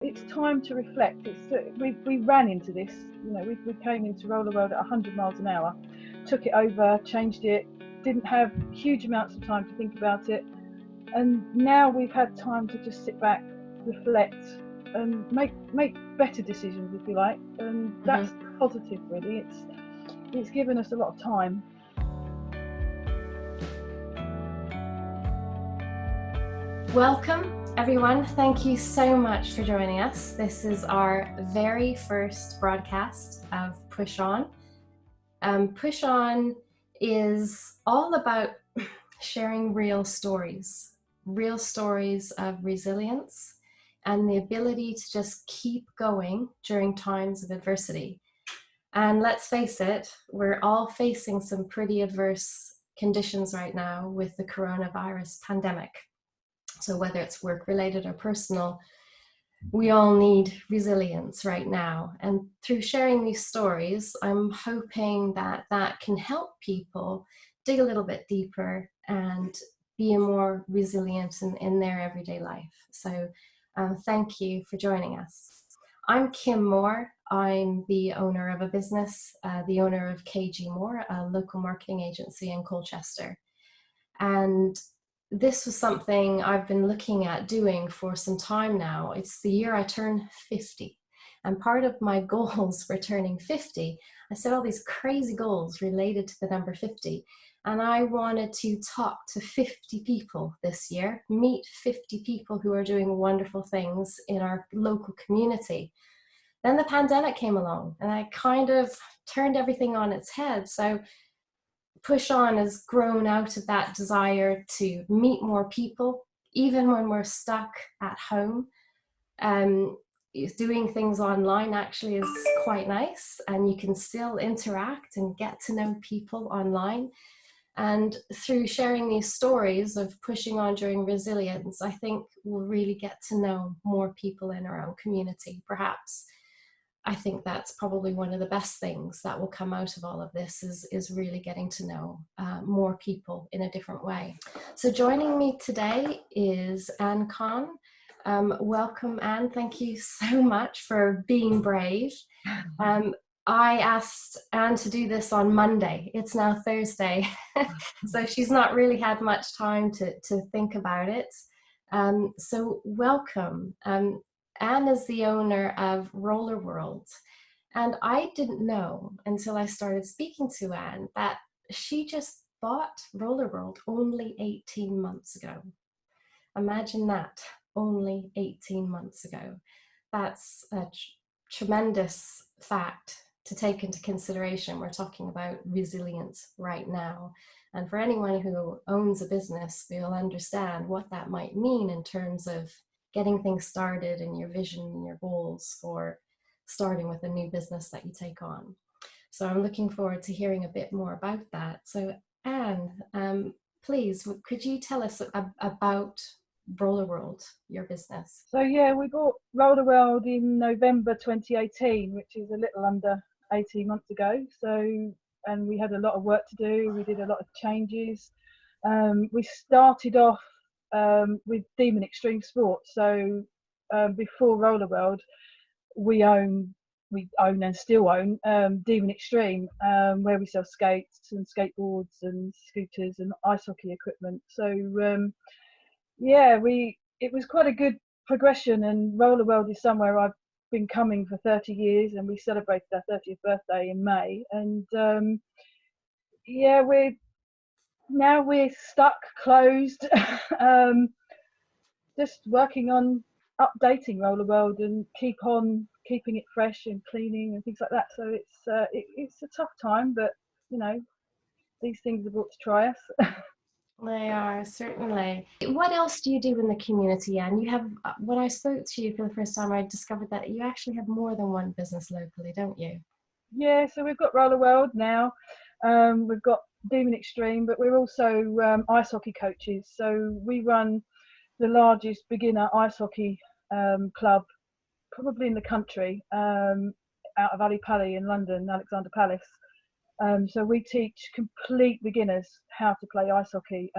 it's time to reflect. We ran into this, we came into Rollerworld at 100 miles an hour, took it over, changed it, didn't have huge amounts of time to think about it, and now we've had time to just sit back, reflect, and make better decisions, if you like, and that's positive, really. It's given us a lot of time. Welcome everyone, thank you so much for joining us. This is our very first broadcast of PushOn. PushOn is all about sharing real stories of resilience and the ability to just keep going during times of adversity. And let's face it, we're all facing some pretty adverse conditions right now with the coronavirus pandemic. So whether it's work-related or personal, we all need resilience right now. And through sharing these stories, I'm hoping that can help people dig a little bit deeper and be more resilient in their everyday life. So thank you for joining us. I'm Kim Moore. I'm the owner of a business, the owner of KG Moore, a local marketing agency in Colchester. And this was something I've been looking at doing for some time now. It's the year I turn 50. And part of my goals for turning 50, I set all these crazy goals related to the number 50. And I wanted to talk to 50 people this year, meet 50 people who are doing wonderful things in our local community. Then the pandemic came along and I kind of turned everything on its head. So PushOn has grown out of that desire to meet more people, even when we're stuck at home. Doing things online actually is quite nice, and you can still interact and get to know people online. And through sharing these stories of pushing on during resilience, I think we'll really get to know more people in our own community, perhaps. I think that's probably one of the best things that will come out of all of this is really getting to know more people in a different way. So joining me today is Anne Kahn. Welcome, Anne. Thank you so much for being brave. I asked Anne to do this on Monday. It's now Thursday, so she's not really had much time to think about it. So welcome. Anne is the owner of Rollerworld, and I didn't know until I started speaking to Anne that she just bought Rollerworld only 18 months ago. Imagine that, only 18 months ago. That's a tremendous fact to take into consideration. We're talking about resilience right now. And for anyone who owns a business, we'll understand what that might mean in terms of getting things started and your vision and your goals for starting with a new business that you take on. So I'm looking forward to hearing a bit more about that. So Anne, please, could you tell us about Rollerworld, your business? So yeah, we bought Rollerworld in November 2018, which is a little under 18 months ago. So, and we had a lot of work to do. We did a lot of changes. We started off with Demon Extreme Sports. So before Rollerworld, we own and still own Demon Extreme, where we sell skates and skateboards and scooters and ice hockey equipment. So it was quite a good progression, and Rollerworld is somewhere I've been coming for 30 years, and we celebrated our 30th birthday in May. And we're stuck, closed, just working on updating Rollerworld and keeping it fresh and cleaning and things like that. So it's a tough time, but these things are brought to try us. They are, certainly. What else do you do in the community, Anne? You have, when I spoke to you for the first time, I discovered that you actually have more than one business locally, don't you? Yeah, so we've got Rollerworld now. We've got Demon Extreme, but we're also ice hockey coaches. So we run the largest beginner ice hockey club probably in the country, out of Ali Pali in London, Alexander Palace. So we teach complete beginners how to play ice hockey.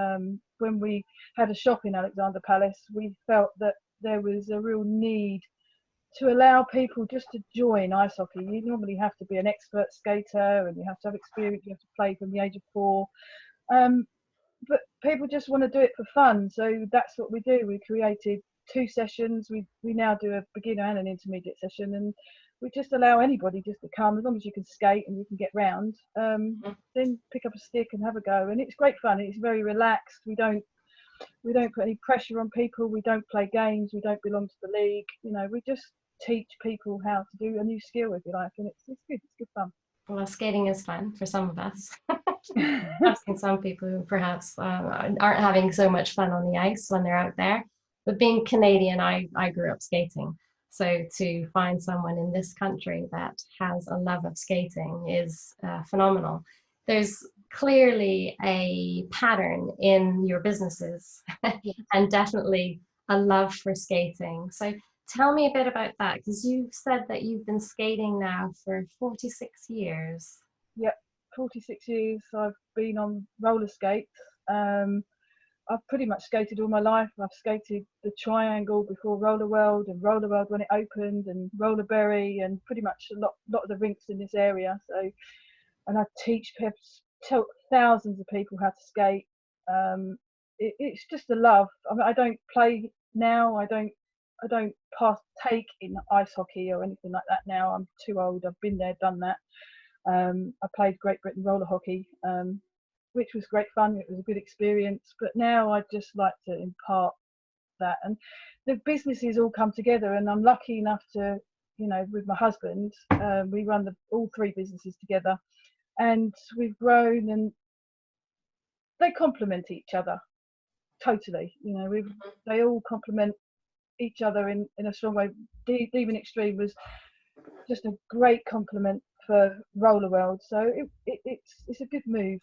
When we had a shop in Alexander Palace, we felt that there was a real need to allow people just to join ice hockey. You normally have to be an expert skater and you have to have experience. You have to play from the age of 4. But people just want to do it for fun. So that's what we do. We created 2 sessions. We now do a beginner and an intermediate session, and we just allow anybody just to come, as long as you can skate and you can get round. Then pick up a stick and have a go, and it's great fun. It's very relaxed. We don't put any pressure on people. We don't play games. We don't belong to the league. We just teach people how to do a new skill, if you like, and it's good. It's good fun. Well, skating is fun for some of us. I've seen some people who perhaps aren't having so much fun on the ice when they're out there. But being Canadian, I grew up skating. So to find someone in this country that has a love of skating is phenomenal. There's clearly a pattern in your businesses and definitely a love for skating. So tell me a bit about that, because you've said that you've been skating now for 46 years. Yep, 46 years. I've been on roller skates. I've pretty much skated all my life. I've skated the Triangle before Rollerworld, and Rollerworld when it opened, and Rollerberry, and pretty much a lot of the rinks in this area. So, and I teach thousands of people how to skate. It's just a love. I mean, I don't play now. I don't partake in ice hockey or anything like that now. I'm too old. I've been there, done that. I played Great Britain roller hockey, which was great fun. It was a good experience. But now I just like to impart that. And the businesses all come together, and I'm lucky enough to, with my husband, we run all 3 businesses together, and we've grown, and they complement each other totally. They all complement each other in a strong way. Demon Extreme was just a great compliment for Rollerworld, so it's a good move.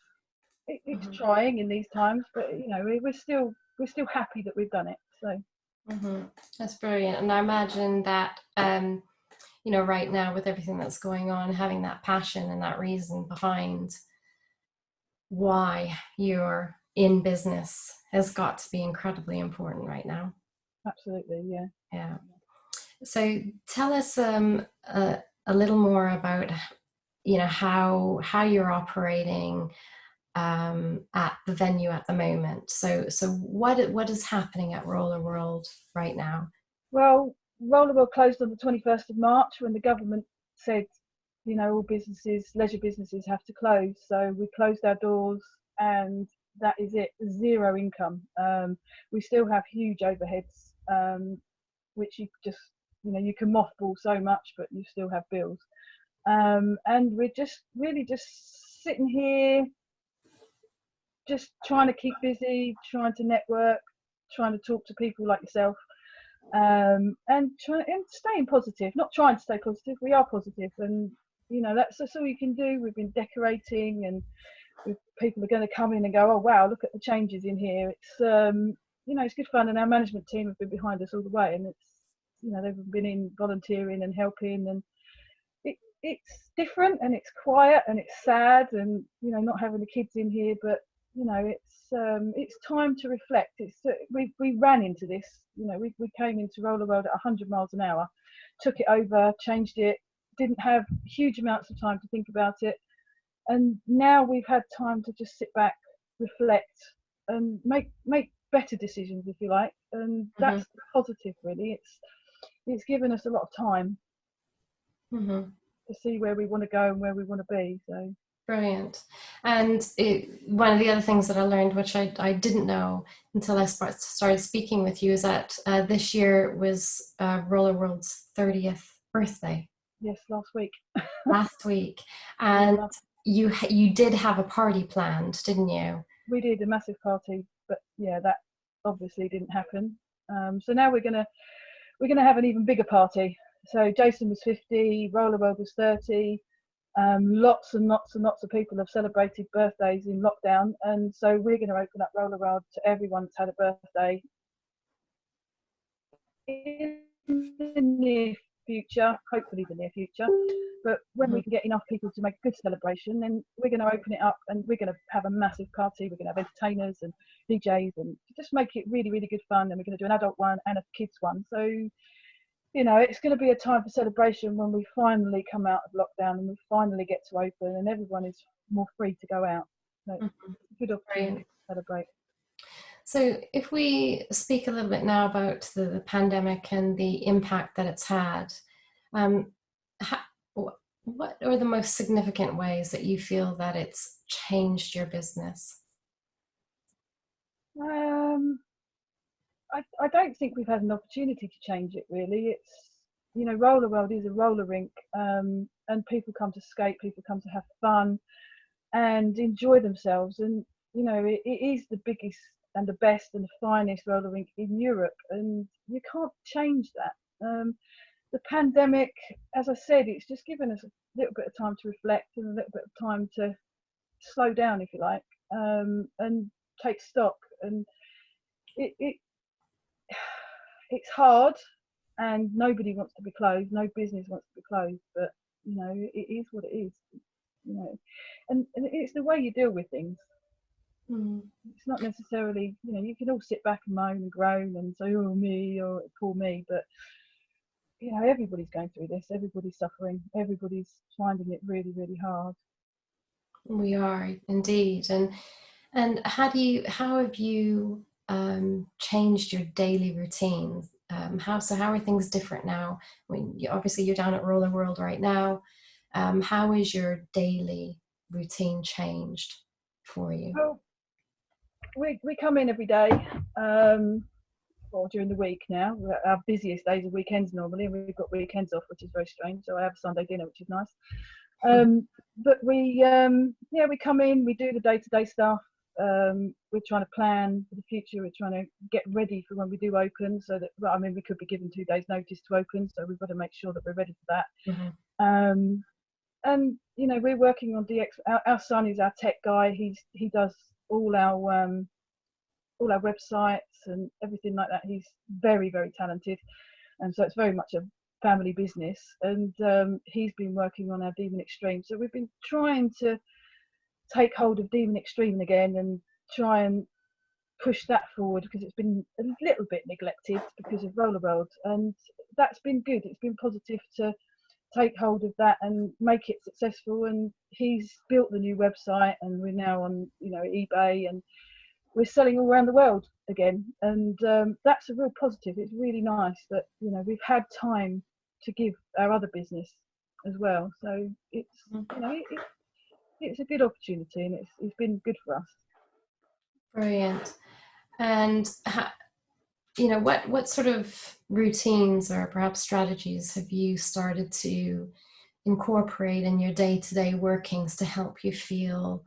It's trying in these times, but we're still happy that we've done it. So that's brilliant. And I imagine that right now, with everything that's going on, having that passion and that reason behind why you're in business has got to be incredibly important right now. Absolutely, yeah. So tell us a little more about how you're operating at the venue at the moment. So what is happening at Rollerworld right now? Well, Rollerworld closed on the 21st of March when the government said, all businesses, leisure businesses, have to close. So we closed our doors, and that is it. 0 income. We still have huge overheads, which you just, you can mothball so much, but you still have bills. And we're just really just sitting here, just trying to keep busy, trying to network, trying to talk to people like yourself, and staying positive. Not trying to stay positive, we are positive, and that's all you can do. We've been decorating, and people are going to come in and go, oh wow, look at the changes in here. It's it's good fun, and our management team have been behind us all the way, and it's they've been in volunteering and helping, and it's different, and it's quiet, and it's sad, and not having the kids in here, but it's time to reflect. We ran into this. We came into Rollerworld at 100 miles an hour, took it over, changed it, didn't have huge amounts of time to think about it, and now we've had time to just sit back, reflect, and make better decisions, if you like. And that's positive, really. It's given us a lot of time to see where we want to go and where we want to be. So brilliant. And one of the other things that I learned, which I didn't know until I started speaking with you, is that this year was Rollerworld's 30th birthday. Yes, last week. Last week. And you did have a party planned, didn't you? We did a massive party, but yeah, that obviously didn't happen. So now we're gonna have an even bigger party. So Jason was 50, Rollerworld was 30. Lots and lots and lots of people have celebrated birthdays in lockdown, and so we're going to open up Rollerworld to everyone that's had a birthday in the near future, hopefully the near future. But when we can get enough people to make a good celebration, then we're going to open it up, and we're going to have a massive party. We're going to have entertainers and DJs, and just make it really, really good fun. And we're going to do an adult one and a kids one. So you know, it's going to be a time for celebration when we finally come out of lockdown and we finally get to open and everyone is more free to go out. So it's a good opportunity to celebrate. So if we speak a little bit now about the pandemic and the impact that it's had, what are the most significant ways that you feel that it's changed your business? I don't think we've had an opportunity to change it really. It's, you know, Rollerworld is a roller rink, and people come to skate, people come to have fun and enjoy themselves. And, you know, it is the biggest and the best and the finest roller rink in Europe, and you can't change that. The pandemic, as I said, it's just given us a little bit of time to reflect and a little bit of time to slow down, if you like, and take stock. And it's hard, and nobody wants to be closed. No business wants to be closed, but you know, it is what it is. You know, and it's the way you deal with things. It's not necessarily, you know, you can all sit back and moan and groan and say, "Oh me," or "Poor me," but you know, everybody's going through this. Everybody's suffering. Everybody's finding it really, really hard. We are indeed. And how have you changed your daily routine? How are things different now? I mean, obviously you're down at Rollerworld right now. How is your daily routine changed for you? Well, we come in every day, or during the week now. Our busiest days are weekends normally, and we've got weekends off, which is very strange. So I have Sunday dinner, which is nice. But we come in, we do the day-to-day stuff. We're trying to plan for the future. We're trying to get ready for when we do open, so that, well, I mean, we could be given 2 days notice to open, so we've got to make sure that we're ready for that. And you know, we're working on DX. Our son is our tech guy. He does all our websites and everything like that. He's very, very talented, and so it's very much a family business. And he's been working on our Demon Extreme, so we've been trying to take hold of Demon Extreme again and try and push that forward, because it's been a little bit neglected because of Rollerworld, and that's been good. It's been positive to take hold of that and make it successful. And he's built the new website, and we're now on, you know, eBay, and we're selling all around the world again. And that's a real positive. It's really nice that, you know, we've had time to give our other business as well. So it's, you know, it's a good opportunity, and it's been good for us. Brilliant. And you know, what sort of routines or perhaps strategies have you started to incorporate in your day-to-day workings to help you feel,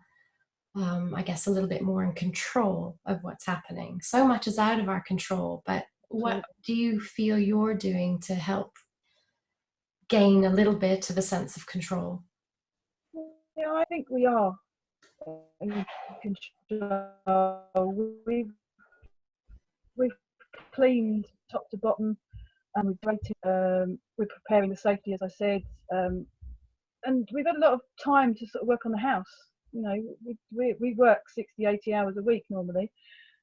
I guess, a little bit more in control of what's happening? So much is out of our control, but what do you feel you're doing to help gain a little bit of a sense of control? Yeah, I think we are in control. We've cleaned top to bottom, and we've rated. We're preparing the safety, as I said, and we've had a lot of time to sort of work on the house. You know, we work 60, 80 hours a week normally,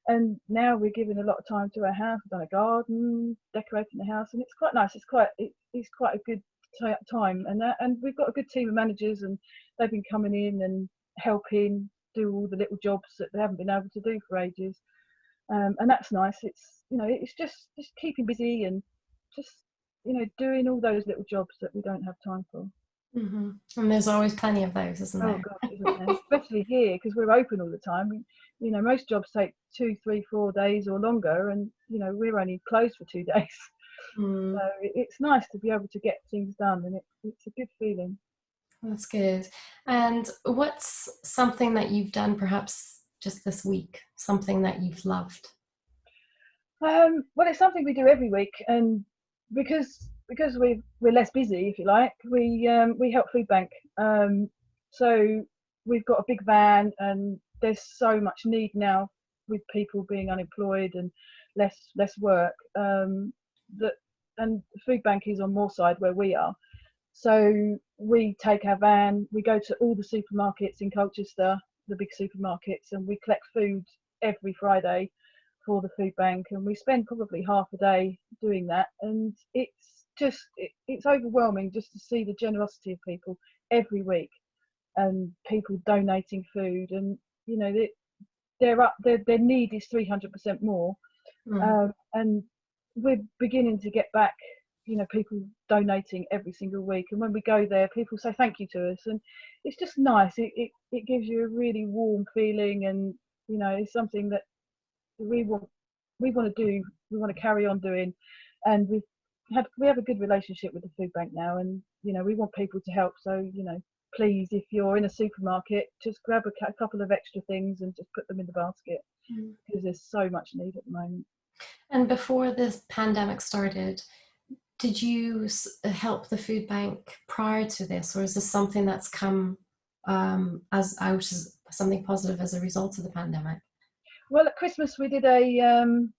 and now we're giving a lot of time to our house. We've done a garden, decorating the house, and it's quite nice. It's quite a good time, and we've got a good team of managers, and they've been coming in and helping do all the little jobs that they haven't been able to do for ages. And that's nice. It's, you know, it's just keeping busy and just, you know, doing all those little jobs that we don't have time for. And there's always plenty of those, isn't there? Oh gosh, isn't there? Especially here, because we're open all the time. You know, most jobs take 2, 3, 4 days or longer, and you know, we're only closed for 2 days. So it's nice to be able to get things done, and it's a good feeling. That's good. And what's something that you've done perhaps just this week, something that you've loved? Well, it's something we do every week, and because we're less busy, if you like, we help food bank. So we've got a big van, and there's so much need now with people being unemployed and less work, that, and the food bank is on Moorside where we are. So we take our van, we go to all the supermarkets in Colchester, the big supermarkets, and we collect food every Friday for the food bank, and we spend probably half a day doing that, and it's it's overwhelming just to see the generosity of people every week, and people donating food, and you know their need is 300% more. And we're beginning to get back, you know, people donating every single week, and when we go there, people say thank you to us, and it's just nice. It gives you a really warm feeling, and you know, it's something that we want to do, we want to carry on doing, and we have a good relationship with the food bank now, and you know, we want people to help. So you know, please, if you're in a supermarket, just grab a couple of extra things and just put them in the basket, because there's so much need at the moment. And before this pandemic started, did you help the food bank prior to this, or is this something that's come as out as something positive as a result of the pandemic? Well, at Christmas we did an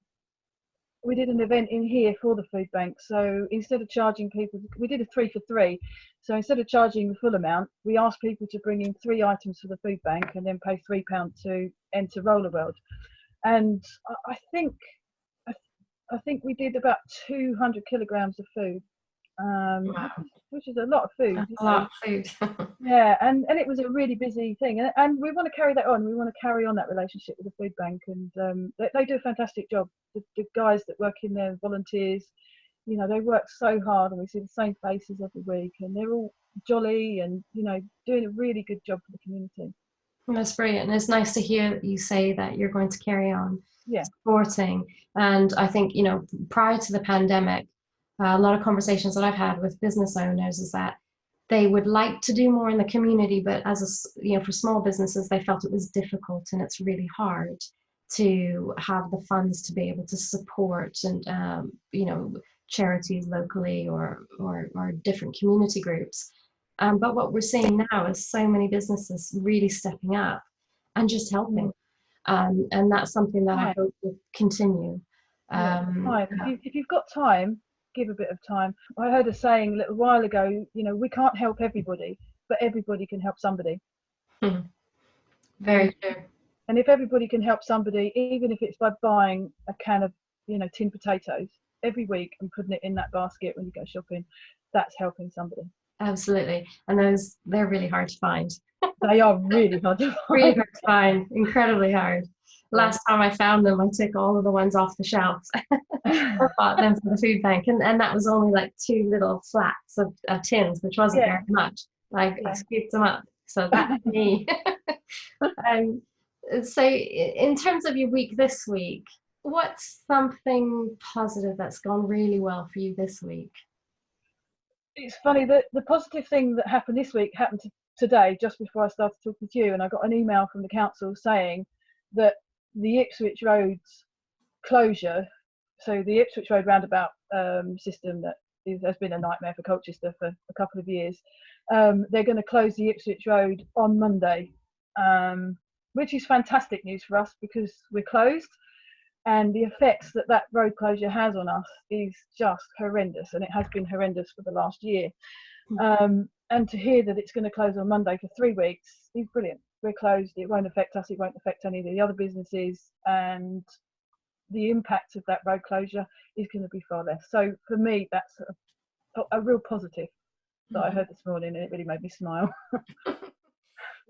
event in here for the food bank. So instead of charging people, we did a 3 for 3. So instead of charging the full amount, we asked people to bring in 3 items for the food bank and then pay £3 to enter Rollerworld. And I think we did about 200 kilograms of food, Wow. which is a lot of food. That's a lot of food. Yeah, and it was a really busy thing, and we want to carry that on. We want to carry on that relationship with the food bank, and they do a fantastic job. The guys that work in there, volunteers, you know, they work so hard, and we see the same faces every week, and they're all jolly and, you know, doing a really good job for the community. That's brilliant, and it's nice to hear that you say that you're going to carry on supporting. And I think, you know, prior to the pandemic, a lot of conversations that I've had with business owners is that they would like to do more in the community, but you know, for small businesses, they felt it was difficult, and it's really hard to have the funds to be able to support and you know, charities locally or different community groups. But what we're seeing now is so many businesses really stepping up and just helping. And that's something that I hope will continue. If you've got time, give a bit of time. I heard a saying a little while ago, you know, we can't help everybody, but everybody can help somebody. Very true. And if everybody can help somebody, even if it's by buying a can of, you know, tin potatoes every week and putting it in that basket when you go shopping, that's helping somebody. Absolutely. And they're really hard to find. They are really hard to find. Really hard to find. Incredibly hard. Last time I found them, I took all of the ones off the shelf. I bought them for the food bank, and that was only like 2 little flats of tins, which wasn't very much. I scooped them up. So that's me. So in terms of your week this week, what's something positive that's gone really well for you this week? It's funny that the positive thing that happened this week happened today, just before I started talking to you, and I got an email from the council saying that the Ipswich Road's closure, so the Ipswich Road roundabout system that has been a nightmare for Colchester for a couple of years, they're going to close the Ipswich Road on Monday, which is fantastic news for us because we're closed, and the effects that road closure has on us is just horrendous, and it has been horrendous for the last year. And to hear that it's going to close on Monday for 3 weeks is brilliant. We're closed. It won't affect us. It won't affect any of the other businesses, and the impact of that road closure is going to be far less. So for me, that's a real positive that I heard this morning, and it really made me smile.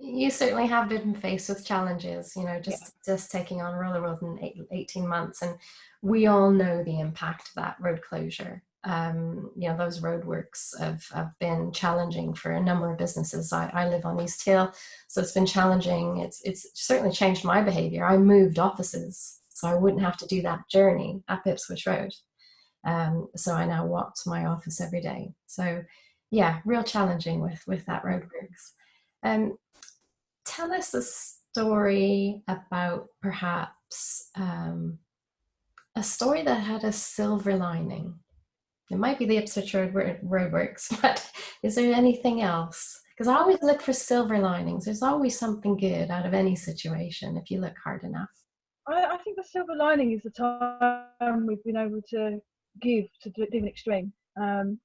You certainly have been faced with challenges, you know, just taking on Rollerworld in 18 months, and we all know the impact of that road closure. You know, those roadworks have been challenging for a number of businesses. I live on East Hill, so it's been challenging. It's certainly changed my behaviour. I moved offices so I wouldn't have to do that journey up Ipswich Road. So I now walk to my office every day. So yeah, real challenging with that roadworks. Tell us a story about perhaps a story that had a silver lining. It might be the Ipswich roadworks, but is there anything else? Because I always look for silver linings. There's always something good out of any situation if you look hard enough. I think the silver lining is the time we've been able to give to Living Extreme. You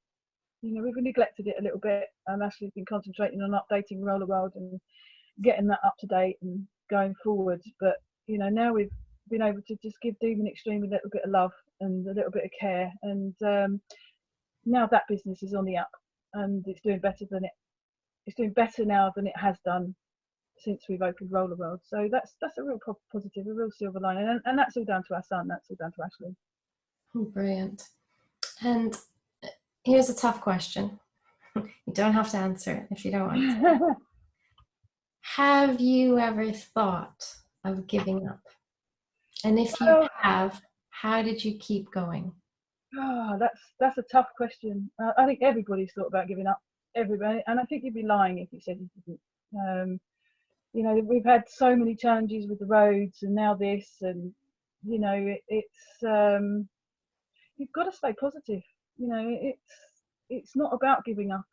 know, we've neglected it a little bit, and actually been concentrating on updating Rollerworld and getting that up to date and going forward. But you know, now we've been able to just give Living Extreme a little bit of love and a little bit of care, and now that business is on the up, and it's doing better now than it has done since we've opened Rollerworld. So that's a real positive, a real silver lining, and that's all down to our son. That's all down to Ashley. Oh, brilliant. And here's a tough question. You don't have to answer it if you don't want to. Have you ever thought of giving up? And if you have, how did you keep going? Oh, that's a tough question. I think everybody's thought about giving up. Everybody, and I think you'd be lying if you said you didn't. You know, we've had so many challenges with the roads, and now this, and you know, it's you've got to stay positive. You know, it's not about giving up.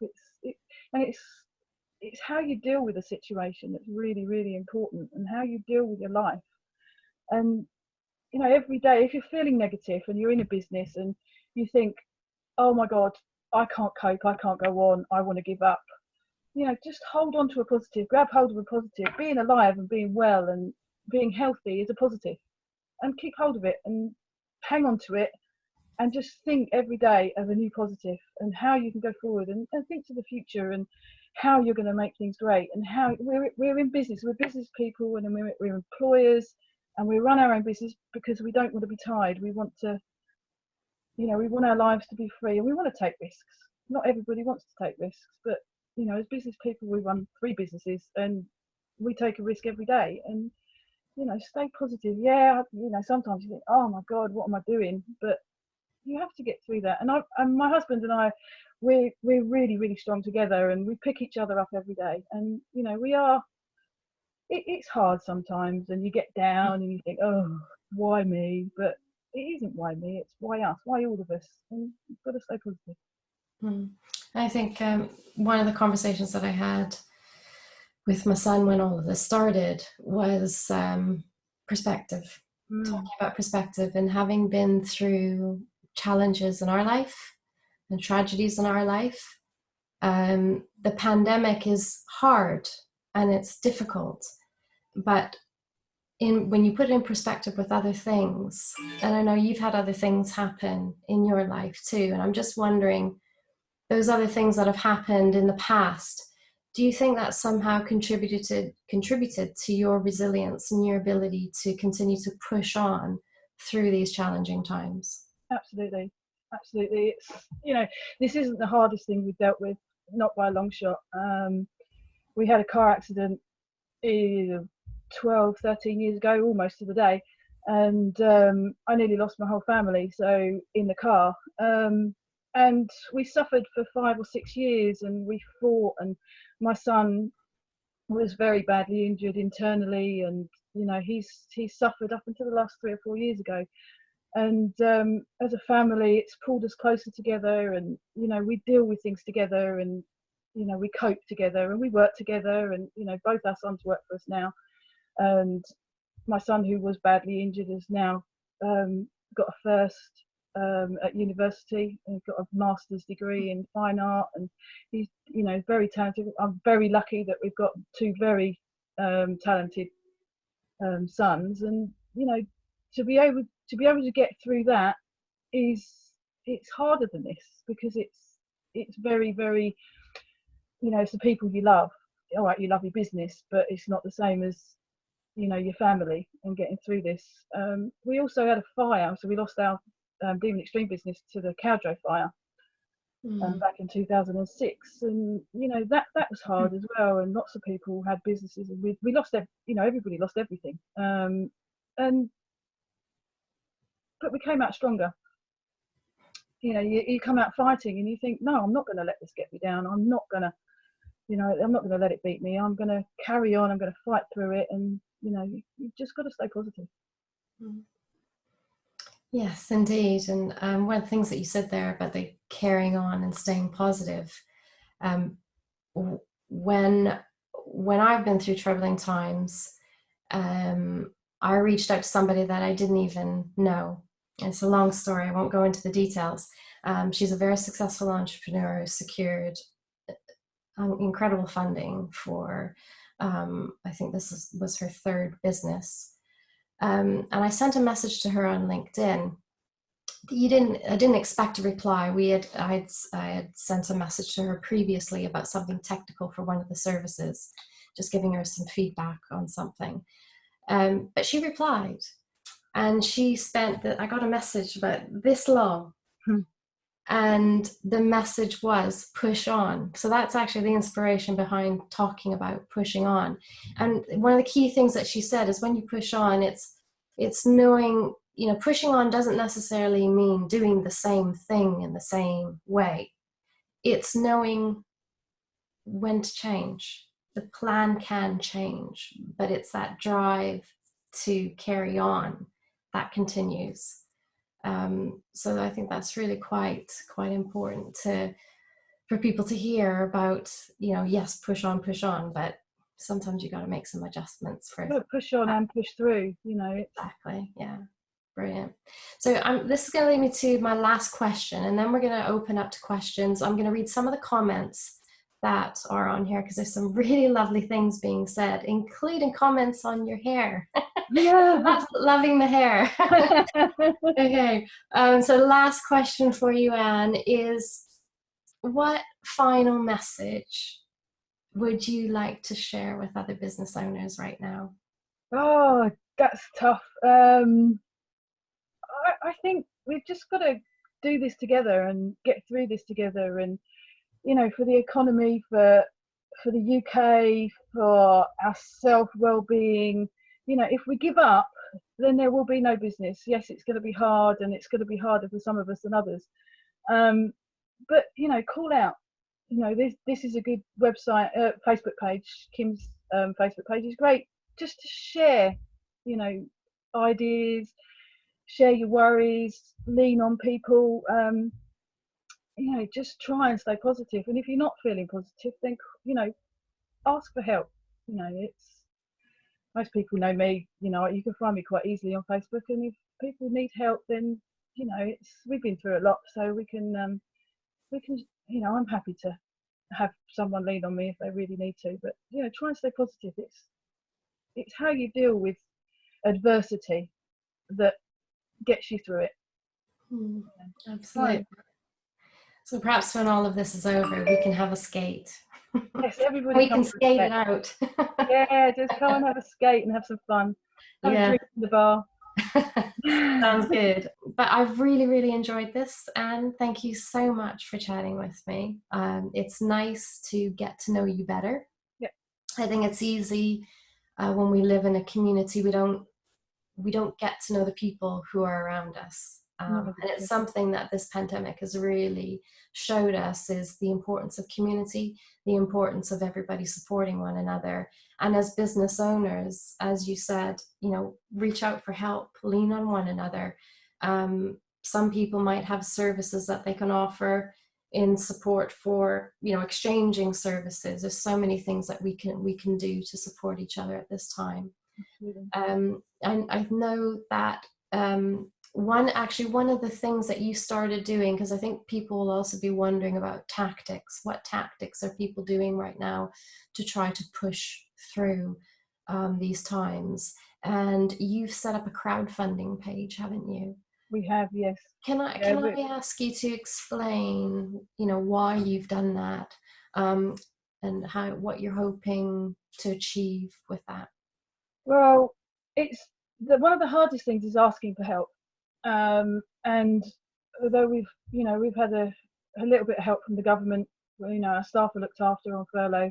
It's how you deal with a situation that's really, really important, and how you deal with your life. And you know, every day, if you're feeling negative and you're in a business and you think, oh my God, I can't cope, I can't go on, I want to give up. You know, just hold on to a positive, grab hold of a positive. Being alive and being well and being healthy is a positive, and keep hold of it and hang on to it, and just think every day of a new positive and how you can go forward, and think to the future and how you're going to make things great, and how we're in business, we're business people, and we're employers, and we run our own business because we don't want to be tied. We want to, you know, we want our lives to be free, and we want to take risks. Not everybody wants to take risks, but you know, as business people, we run 3 businesses and we take a risk every day. And you know, stay positive. Yeah, you know, sometimes you think, oh my God, what am I doing? But you have to get through that. And my husband and I, we're really, really strong together, and we pick each other up every day. And you know, it's hard sometimes, and you get down and you think, oh, why me? But it isn't why me, it's why us, why all of us. And you've got to stay positive. I think one of the conversations that I had with my son when all of this started was perspective. Talking about perspective, and having been through challenges in our life and tragedies in our life, the pandemic is hard and it's difficult, but when you put it in perspective with other things, and I know you've had other things happen in your life too, and I'm just wondering, those other things that have happened in the past, do you think that somehow contributed to your resilience and your ability to continue to push on through these challenging times? Absolutely. It's, you know, this isn't the hardest thing we've dealt with, not by a long shot. We had a car accident 12, 13 years ago, almost to the day, and I nearly lost my whole family. So in the car, and we suffered for 5 or 6 years, and we fought, and my son was very badly injured internally, and you know, he's suffered up until the last 3 or 4 years ago. And as a family, it's pulled us closer together, and you know, we deal with things together, and you know, we cope together, and we work together, and you know, both our sons work for us now. And my son, who was badly injured, has now got a first at university, and got a master's degree in fine art, and he's, you know, very talented. I'm very lucky that we've got 2 very talented sons, and you know, to be able to get through that it's harder than this, because it's very, very, you know, it's the people you love. All right, you love your business, but it's not the same as, you know, your family, and getting through this. We also had a fire, so we lost our Demon Extreme business to the Cowdray fire back in 2006, and you know, that was hard as well. And lots of people had businesses, and we lost, you know, everybody lost everything. But we came out stronger. You know, you come out fighting, and you think, no, I'm not going to let this get me down. I'm not going to, you know, I'm not going to let it beat me. I'm going to carry on. I'm going to fight through it. And you know, you just got to stay positive. Yes, indeed. And one of the things that you said there about the carrying on and staying positive, when I've been through troubling times, I reached out to somebody that I didn't even know. It's a long story. I won't go into the details. She's a very successful entrepreneur who secured incredible funding for, I think this was her 3rd business. And I sent a message to her on LinkedIn, I didn't expect a reply. I had sent a message to her previously about something technical for one of the services, just giving her some feedback on something. But she replied, and she spent I got a message about this long. And the message was push on. So that's actually the inspiration behind talking about pushing on. And one of the key things that she said is when you push on, it's knowing, pushing on doesn't necessarily mean doing the same thing in the same way. It's knowing when to change. The plan can change, but it's that drive to carry on that continues. So I think that's really quite important for people to hear about, yes, push on, but sometimes you got to make some adjustments for push on and push through, Exactly. Yeah. Brilliant. So this is going to lead me to my last question, and then we're going to open up to questions. I'm going to read some of the comments that are on here because there's some really lovely things being said, including comments on your hair. Yeah. Loving the hair. Okay. So the last question for you, Anne, is what final message would you like to share with other business owners right now? Oh, that's tough. I think we've just got to do this together and get through this together, and for the economy, for the UK, for our well-being. If we give up, then there will be no business. Yes, it's going to be hard, and it's going to be harder for some of us than others. But call out. This is a good website, Facebook page. Kim's Facebook page is great, just to share, ideas, share your worries, lean on people. Just try and stay positive. And if you're not feeling positive, then ask for help. It's most people know me. You can find me quite easily on Facebook. And if people need help, then we've been through a lot, so we can. I'm happy to have someone lean on me if they really need to. But try and stay positive. It's how you deal with adversity that gets you through it. Absolutely. So perhaps when all of this is over, we can have a skate. Yes, everybody. We can skate it out. Yeah, just come and have a skate and have some fun. Have a drink in the bar. Sounds good. But I've really, really enjoyed this, and thank you so much for chatting with me. It's nice to get to know you better. Yeah. I think it's easy when we live in a community, we don't get to know the people who are around us. And it's something that this pandemic has really showed us is the importance of community, the importance of everybody supporting one another. And as business owners, as you said, reach out for help, lean on one another. Some people might have services that they can offer in support for, exchanging services. There's so many things that we can do to support each other at this time. And I know that one of the things that you started doing, because I think people will also be wondering about tactics. What tactics are people doing right now to try to push through these times? And you've set up a crowdfunding page, haven't you? We have, yes. Can I ask you to explain, why you've done that, and what you're hoping to achieve with that? Well, it's one of the hardest things is asking for help. And although we've had a little bit of help from the government, our staff are looked after on furlough.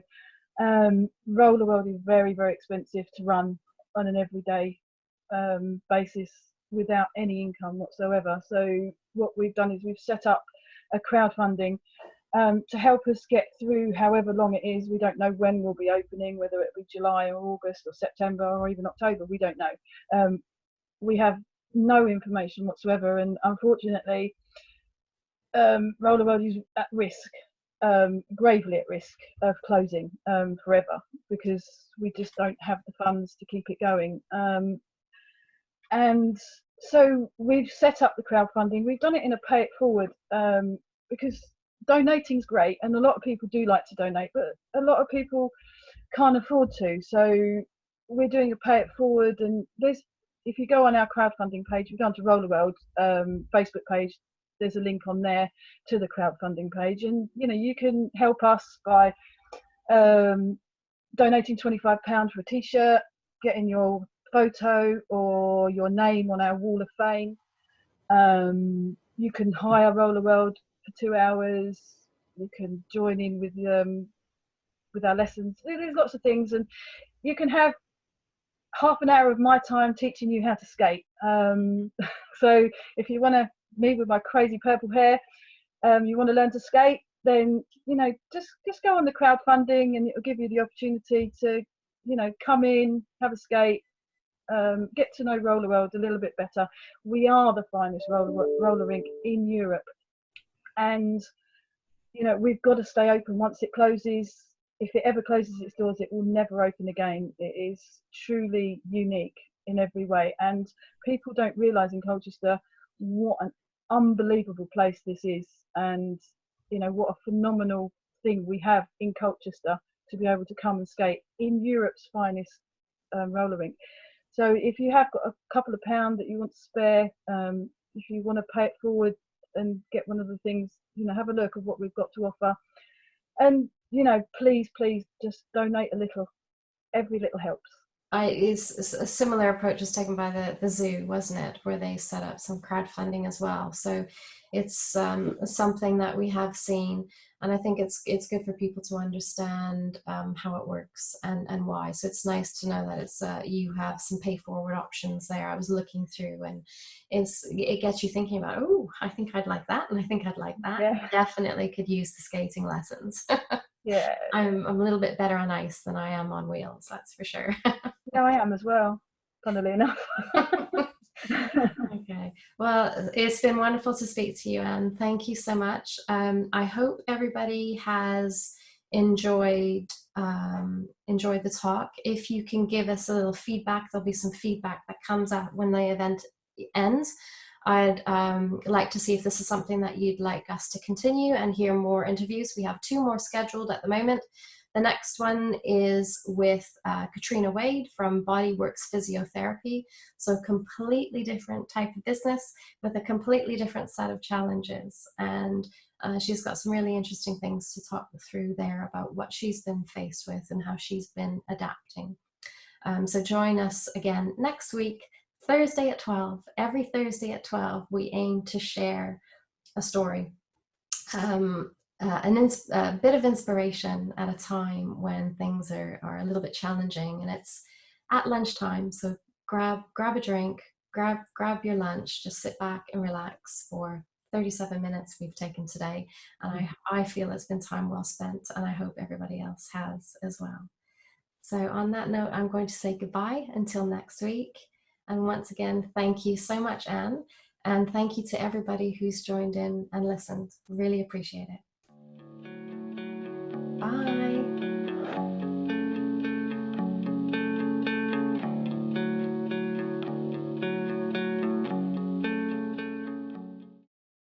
Rollerworld is very, very expensive to run on an everyday basis without any income whatsoever. So what we've done is we've set up a crowdfunding to help us get through however long it is. We don't know when we'll be opening, whether it be July or August or September or even October. We don't know. We have no information whatsoever, and unfortunately Rollerworld is at risk, gravely at risk of closing forever, because we just don't have the funds to keep it going. And so we've set up the crowdfunding. We've done it in a pay it forward, because donating's great and a lot of people do like to donate, but a lot of people can't afford to. So we're doing a pay it forward, and there's if you go on our crowdfunding page, if you go onto Rollerworld Facebook page, there's a link on there to the crowdfunding page, and you can help us by donating £25 for a t-shirt, getting your photo or your name on our wall of fame. You can hire Rollerworld for 2 hours. You can join in with our lessons. There's lots of things, and you can have half an hour of my time teaching you how to skate. So if you want to, me with my crazy purple hair, you want to learn to skate, then just go on the crowdfunding, and it'll give you the opportunity to come in, have a skate, get to know Rollerworld a little bit better. We are the finest roller rink in Europe, and we've got to stay open. Once it closes, if it ever closes its doors, it will never open again. It is truly unique in every way, and people don't realise in Colchester what an unbelievable place this is, and what a phenomenal thing we have in Colchester to be able to come and skate in Europe's finest roller rink. So if you have got a couple of pounds that you want to spare, if you want to pay it forward and get one of the things, have a look at what we've got to offer, and please just donate a little. Every little helps. It's a similar approach was taken by the zoo, wasn't it, where they set up some crowdfunding as well. So it's something that we have seen, and I think it's good for people to understand how it works and why. So it's nice to know that it's you have some pay forward options there. I was looking through, and it gets you thinking about, oh, I think I'd like that, and I think I'd like that. Yeah. Definitely could use the skating lessons. Yeah, I'm a little bit better on ice than I am on wheels, that's for sure. Yeah, I am as well, funnily enough. Okay, well, it's been wonderful to speak to you, Anne. Thank you so much. I hope everybody has enjoyed the talk. If you can give us a little feedback, there'll be some feedback that comes out when the event ends. I'd like to see if this is something that you'd like us to continue and hear more interviews. We have 2 more scheduled at the moment. The next one is with Katrina Wade from Bodyworks Physiotherapy. So completely different type of business with a completely different set of challenges. And she's got some really interesting things to talk through there about what she's been faced with and how she's been adapting. So join us again next week, Thursday at 12. Every Thursday at 12, we aim to share a story. A bit of inspiration at a time when things are a little bit challenging, and it's at lunchtime. So grab a drink, grab your lunch, just sit back and relax for 37 minutes we've taken today. And I feel it's been time well spent, and I hope everybody else has as well. So on that note, I'm going to say goodbye until next week. And once again, thank you so much, Anne. And thank you to everybody who's joined in and listened. Really appreciate it. Bye.